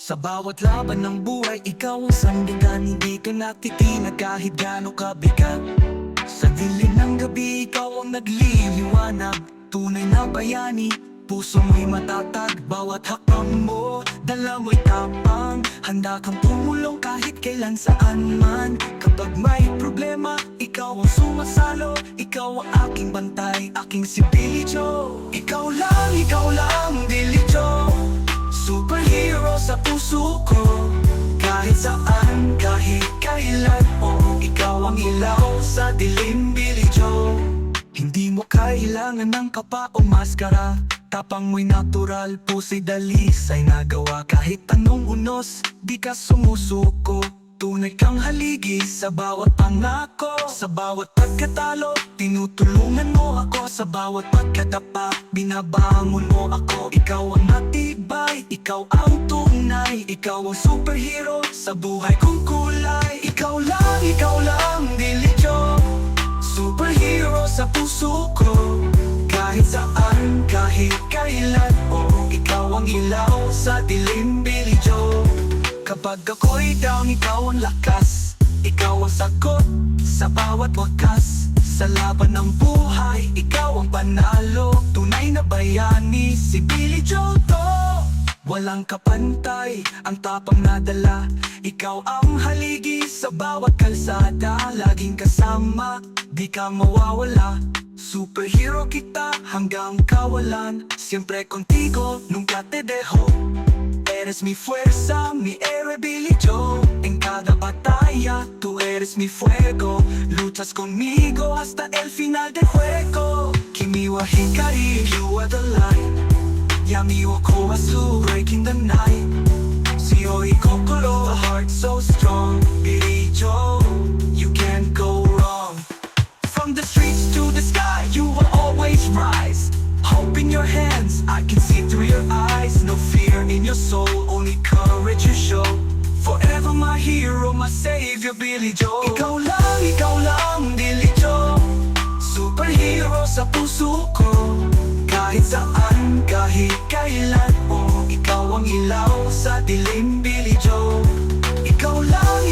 Sa bawat laban ng buhay, ikaw ang sandigan. Hindi ka natitinag kahit gaano kabigat. Sa dilim ng gabi, ikaw ang nagliliwanag. Tunay na bayani, puso mo'y matatag. Bawat hakbang mo, dala mo'y tapang. Handa kang tumulong kahit kailan saan man. Kapag may problema, ikaw ang sumasalo. Ikaw ang aking bantay, aking si Billy Joe. Ikaw lang, Billy Joe. Superhero sa puso ko. Kahit saan, kahit kailan, oh, ikaw ang ilaw sa dilim, Billy Joe. Hindi mo kailangan ng kapa o maskara. Tapang mo'y natural, pusa'y dalisay nagawa. Kahit anong unos, di ka sumusuko. Tunay kang haligi sa bawat pangako. Sa bawat pagkatalo, tinutulungan mo ako. Sa bawat pagkadapa, binabangon mo ako. Ikaw ang matibay, ikaw ang tunay. Ikaw ang superhero sa buhay kong kulay. Ikaw lang, Billy Joe. Superhero sa puso ko. Kahit saan, kahit kailan, oh, ikaw ang ilaw sa dilim, Billy Joe. Kapag ako'y down, ikaw ang lakas. Ikaw ang sagot sa bawat wakas. Sa laban ng buhay, ikaw ang panalo. Tunay na bayani, si Billy Joe to. Walang kapantay, ang tapang nadala. Ikaw ang haligi sa bawat kalsada. Laging kasama, di ka mawawala. Superhero kita hanggang kawalan. Siempre contigo, nunca te dejo. Eres mi fuerza, mi héroe Billy Joe. En cada batalla, tú eres mi fuego. Luchas conmigo hasta el final del juego. Kimi wa hikari, you are the light. Yami wa kowasu, breaking the night. Sioi kokoro, a heart so strong. Billy Joe, you can't go wrong. From the streets to the sky, you will always rise. Hope in your hands, I can see through your eyes. No fear in your soul, only courage you show. Forever my hero, my savior, Billy Joe. Ikaw lang, Billy Joe. Superhero sa puso ko. Kahit saan, kahit kailan, oh, ikaw ang ilaw sa dilim, Billy Joe. Ikaw lang,